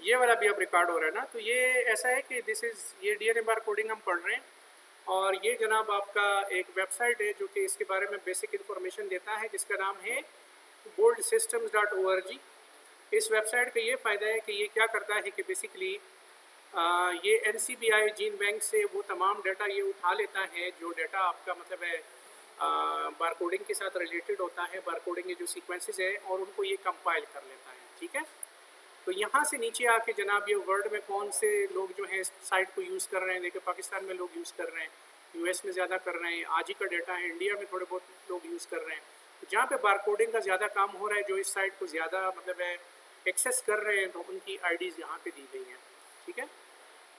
ये वाला भी अब रिकॉर्ड हो रहा है ना। तो ये ऐसा है कि दिस इज़ ये डीएनए बार कोडिंग हम पढ़ रहे हैं, और ये जनाब आपका एक वेबसाइट है जो कि इसके बारे में बेसिक इन्फॉर्मेशन देता है, जिसका नाम है boldsystems.org। इस वेबसाइट का ये फ़ायदा है कि ये क्या करता है कि बेसिकली ये NCBI जीन बैंक से वो तमाम डाटा ये उठा लेता है जो डाटा आपका मतलब है बार कोडिंग के साथ रिलेटेड होता है, बार कोडिंग के जो सीक्वेंसेस है, और उनको ये कंपाइल कर लेता है। ठीक है, तो यहाँ से नीचे आके जनाब ये वर्ल्ड में कौन से लोग जो हैं इस साइट को यूज़ कर रहे हैं, देखिए पाकिस्तान में लोग यूज़ कर रहे हैं, US में ज़्यादा कर रहे हैं, आज ही का डाटा है, इंडिया में थोड़े बहुत लोग यूज़ कर रहे हैं। तो जहाँ पे बार कोडिंग का ज़्यादा काम हो रहा है, जो इस साइट को ज़्यादा मतलब है एक्सेस कर रहे हैं, तो उनकी IDs यहाँ पे दी गई हैं। ठीक है,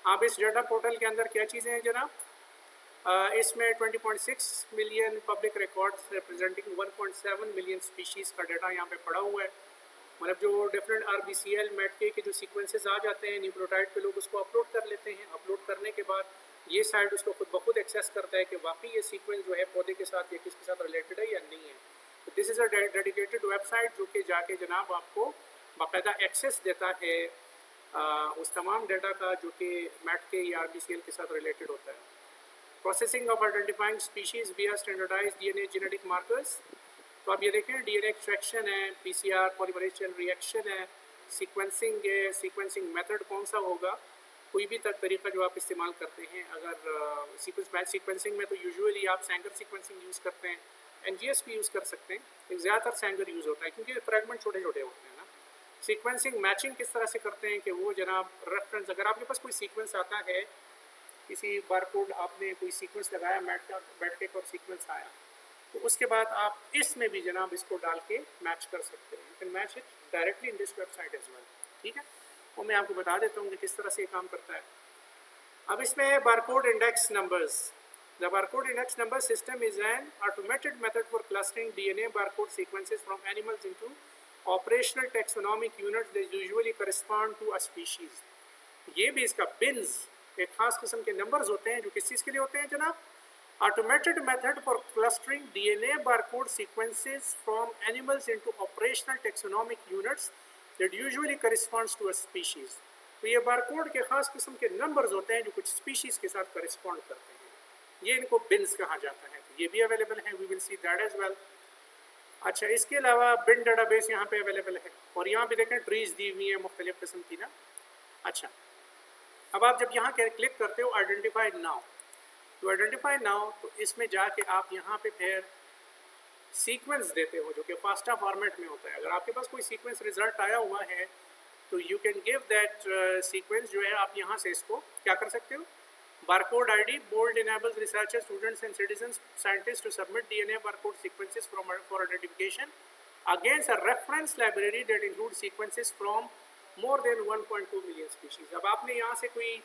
आप इस डाटा पोर्टल के अंदर क्या चीज़ें हैं जनाब, इसमें 20.6 million public records representing 1.7 million species का डाटा यहाँ पे पड़ा हुआ है। मतलब जो डिफरेंट RBCL METK के जो सीक्वेंसेस आ जाते हैं न्यूक्लियोटाइड पे, लोग उसको अपलोड कर लेते हैं। अपलोड करने के बाद ये साइट उसको खुद ब खुद एक्सेस करता है कि वाकई ये सीक्वेंस जो है पौधे के साथ या किसके साथ रिलेटेड है या नहीं है। तो this is a dedicated website जो कि जाके जनाब आपको बाकायदा एक्सेस देता है उस तमाम डाटा का जो कि METK या RBCL के साथ रिलेटेड होता है। प्रोसेसिंग ऑफ आइडेंटिफाइंग स्पीशीज़ विया स्टैंडर्डाइज्ड DNA जेनेटिक मार्कर्स। तो आप ये देखें, DNA एक्सट्रैक्शन है, PCR पॉलीमरेज चेन रिएक्शन है, सीक्वेंसिंग है, सीक्वेंसिंग मेथड कौन सा होगा, कोई भी तरीका जो आप इस्तेमाल करते हैं। अगर सीक्वेंस बैच सीक्वेंसिंग में तो यूजुअली आप सैंगर सीक्वेंसिंग यूज़ करते हैं, NGS भी यूज़ कर सकते हैं, लेकिन ज़्यादातर सैंगर यूज़ होता है क्योंकि फ्रेगमेंट छोटे छोटे होते हैं ना। सीक्वेंसिंग मैचिंग किस तरह से करते हैं कि वो जनाब रेफरेंस, अगर आपके पास कोई सीक्वेंस आता है, किसी बारकोड आपने कोई सीक्वेंस लगाया, बैठ के और सीक्वेंस आया, तो उसके बाद आप इसमें भी जनाब इसको डाल के मैच कर सकते हैं। You can match it directly in this website as well. ठीक है, और मैं आपको बता देता हूँ कि किस तरह से ये काम करता है। अब इसमें है barcode index numbers. The barcode index number system is an automated method for clustering DNA barcode sequences from animals into operational taxonomic units that usually correspond to a species. ये भी इसका बिन्स एक खास किस्म के नंबर्स होते हैं जो किस चीज़ के लिए होते हैं जनाब, automated method for clustering DNA barcode sequences from animals into operational taxonomic units that usually corresponds to a species। तो ये बारकोड के खास किस्म के नंबर्स होते हैं जो कुछ स्पीशीज के साथ करिस्पॉन्ड करते हैं, ये इनको बिन्स कहा जाता है। तो ये भी अवेलेबल है, we will see that as well. अच्छा, इसके अलावा बिन डेटाबेस यहाँ पे अवेलेबल है, और यहाँ पे देखें ट्रीज दी हुई है मुख्तलिफ किस्म की ना। अच्छा, अब आप जब यहाँ क्लिक करते हो आइडेंटिफाई नाउ, तो आइडेंटिफाई नाउ, तो इसमें जाके आप यहाँ पे फिर सीक्वेंस देते हो जो कि फास्टा फॉर्मेट में होता है। अगर आपके पास कोई सीक्वेंस रिजल्ट आया हुआ है तो you can give that sequence जो है, आप यहाँ से इसको क्या कर सकते हो, barcode ID bold enables researchers students and citizens scientist to submit DNA barcode sequences from for identification against a reference library that include sequences from more than 1.2 million species. अब आपने यहाँ से कोई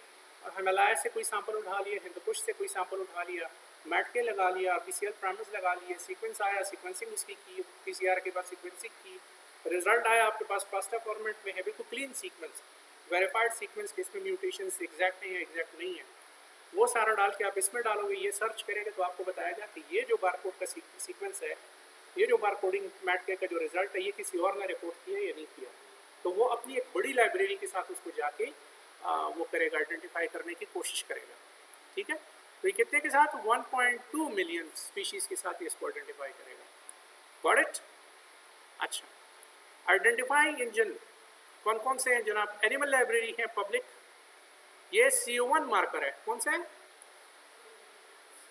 हिमालय से कोई सैंपल उठा लिया, हिंदुकुश से कोई सैंपल उठा लिया, METK लगा लिया, RBCL प्राइमर्स लगा लिए, सीक्वेंस आया, सीक्वेंसिंग उसकी की, PCR के बाद सीक्वेंसिंग की, रिजल्ट आया आपके पास पास्ता फॉर्मेट में है, बिल्कुल क्लीन सीक्वेंस, वेरीफाइड सीक्वेंस के, इसमें म्यूटेशन एग्जैक्ट नहीं है, एग्जैक्ट नहीं है, वो सारा डाल के आप इसमें डालोगे, ये सर्च करेंगे तो आपको बताएगा कि ये जो बारकोड का सीक्वेंस है, ये जो बारकोडिंग METK का जो रिजल्ट है, ये किसी और ने रिपोर्ट किया या नहीं किया। तो वो अपनी एक बड़ी लाइब्रेरी के साथ उसको जाके वो करेगा, आइडेंटिफाई करने की कोशिश करेगा। ठीक है, तो ये कितने के साथ, 1.2 मिलियन स्पीशीज़ के साथ ये इसको आइडेंटिफाई करेगा। Got it? अच्छा, आइडेंटिफाइंग इंजन कौन कौन से हैं जनाब, एनिमल लाइब्रेरी है पब्लिक, ये CO1 मार्कर है, कौन सा है,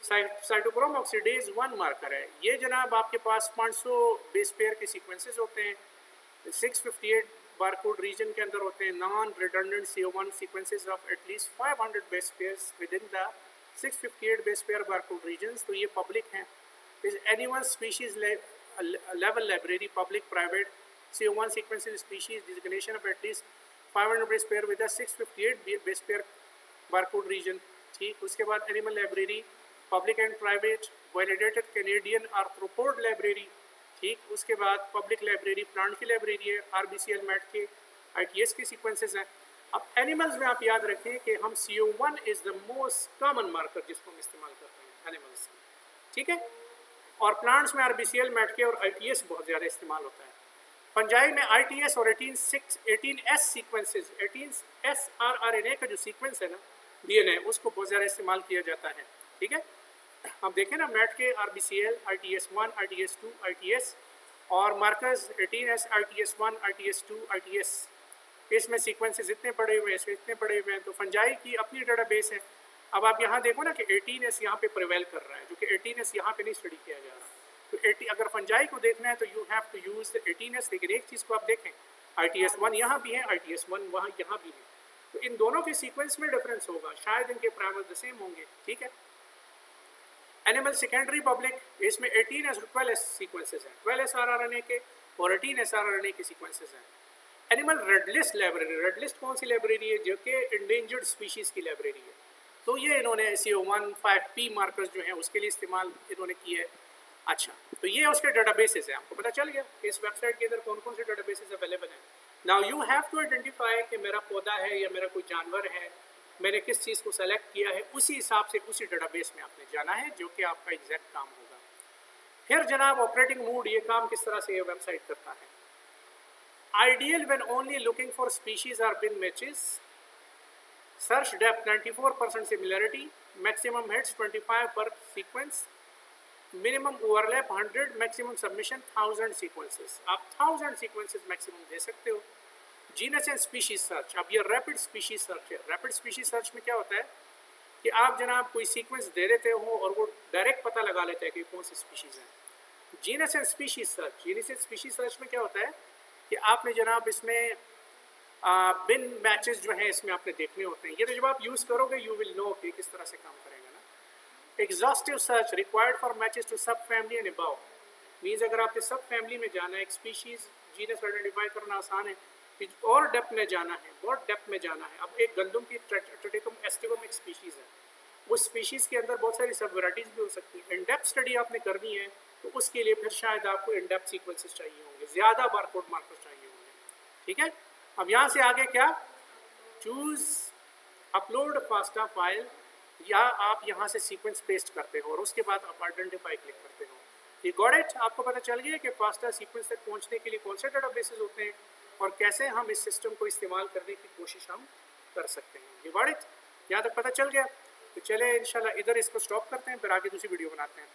साइटोक्रोम ऑक्सीडेज 1 मार्कर है। ये जनाब आपके पास 500 बेस पेयर के सीक्वेंसेस होते हैं, 658 बारकोड रीजन के अंदर होते हैं, non redundant CO1 sequences of at least 500 base pairs within the 658 base pair barcode regions. तो ये पब्लिक हैं। इस animal species level library public private CO1 sequences species designation of at least 500 base pair with 658 base pair barcode region. ठीक, उसके बाद animal library public and private validated Canadian arthropod library. ठीक, उसके बाद पब्लिक लाइब्रेरी प्लांट की library है, RBCL METK ITS के sequences हैं। अब एनिमल्स में आप याद रखें कि हम CO1 is the most common marker जिसको हम इस्तेमाल करते हैं एनिमल्स की। ठीक है, और प्लांट्स में RBCL METK और ITS बहुत ज़्यादा इस्तेमाल होता है। फंजाई में ITS और 18S सीक्वेंसेस, 18S rRNA का जो सीक्वेंस है ना DNA, उसको बहुत ज़्यादा इस्तेमाल किया जाता है। ठीक है, हम देखें ना मैट के RBCL, RTS1, RTS2, RTS और markers 18S, RTS1, RTS2, RTS, इसमें सीक्वेंसेस इतने पड़े हुए हैं, इसमें इतने पड़े हुए हैं। तो फंजाई की अपनी डेटाबेस है। अब आप यहाँ देखो ना कि 18S यहाँ पे प्रिवेल कर रहा है, जो कि 18S यहाँ पे नहीं स्टडी किया जा रहा। तो 80 अगर फंजाई को देखना है तो you have to use the 18S। लेकिन एक चीज़ को आप देखें, ITS1 यहाँ भी है, ITS1 वहाँ यहाँ भी है, तो इन दोनों के सीक्वेंस में डिफरेंस होगा, शायद इनके प्राइमर्स द सेम होंगे। ठीक है, एनिमल सेकेंडरी पब्लिक, इसमें 18S और 12S सीक्वेंसेस हैं, 12S rRNA के और 18S rRNA के सीक्वेंसेस हैं। Animal red list library, red list कौन सी लाइब्रेरी है? जो कि इंडेंजर्ड स्पीशीज़ की लाइब्रेरी है। तो ये इन्होंने CO15P मार्कर्स जो हैं उसके लिए इस्तेमाल इन्होंने किए है। अच्छा, तो ये उसके डेटाबेसेस हैं, आपको पता चल गया कि इस वेबसाइट के अंदर कौन कौन से डेटाबेसेस अवेलेबल हैं। Now you have to identify कि मेरा पौधा है या मेरा कोई जानवर है, मैंने किस चीज़ को सेलेक्ट किया है, उसी हिसाब से उसी डेटाबेस में आपने जाना है, जो कि आपका एग्जैक्ट काम होगा। फिर जनाब ऑपरेटिंग मूड, ये काम किस तरह से ये वेबसाइट करता है। Ideal when only looking for species or bin matches. Search depth 94% similarity. Maximum hits 25 per sequence. Minimum overlap 100. Maximum submission 1000 sequences. आप 1000 sequences maximum दे सकते हो। Genus and species search. अब ये rapid species search है। Rapid species search में क्या होता है कि आप जनाब कोई सीक्वेंस दे देते हो और वो डायरेक्ट पता लगा लेता है कि कौन सी स्पीशीज़ है। Genus and species search, genus and species search में क्या होता है कि आपने जनाब इसमें बिन मैचेस जो हैं इसमें आपने देखने होते हैं। ये तो जब आप यूज़ करोगे यू विल नो कि किस तरह से काम करेगा ना। Exhaustive search required for matches to sub family and above, means अगर आपने सब फैमिली में जाना है, एक स्पीशीज़ जीनस आइडेंटिफाई करना आसान है, और डेप्थ में जाना है, बहुत डेप्थ में जाना है। अब एक गंदम की ट्रेटिकम एस्टिवम एक स्पीशीज़ है, उस स्पीशीज़ के अंदर बहुत सारी सब वैराइटीज़ भी हो सकती हैं। इन डेप्थ स्टडी आपने करनी है तो उसके लिए फिर शायद आपको इन डेप्थ सीक्वेंसेस चाहिए होंगे, ज़्यादा बारकोड मार्कर्स चाहिए होंगे। ठीक है, अब यहाँ से आगे क्या, चूज़ अपलोड फास्टा फाइल, या आप यहाँ से सीक्वेंस पेस्ट करते हो और उसके बाद आप आइडेंटिफाई क्लिक करते हो। ये गॉट इट, आपको पता चल गया कि फास्टा सीक्वेंस तक पहुँचने के लिए कौन से डेटाबेसेस होते हैं और कैसे हम इस सिस्टम को इस्तेमाल करने की कोशिश हम कर सकते हैं। ये गॉट इट, यहाँ तक पता चल गया। तो चले इंशाल्लाह इधर इसको स्टॉप करते हैं, फिर आगे दूसरी वीडियो बनाते हैं।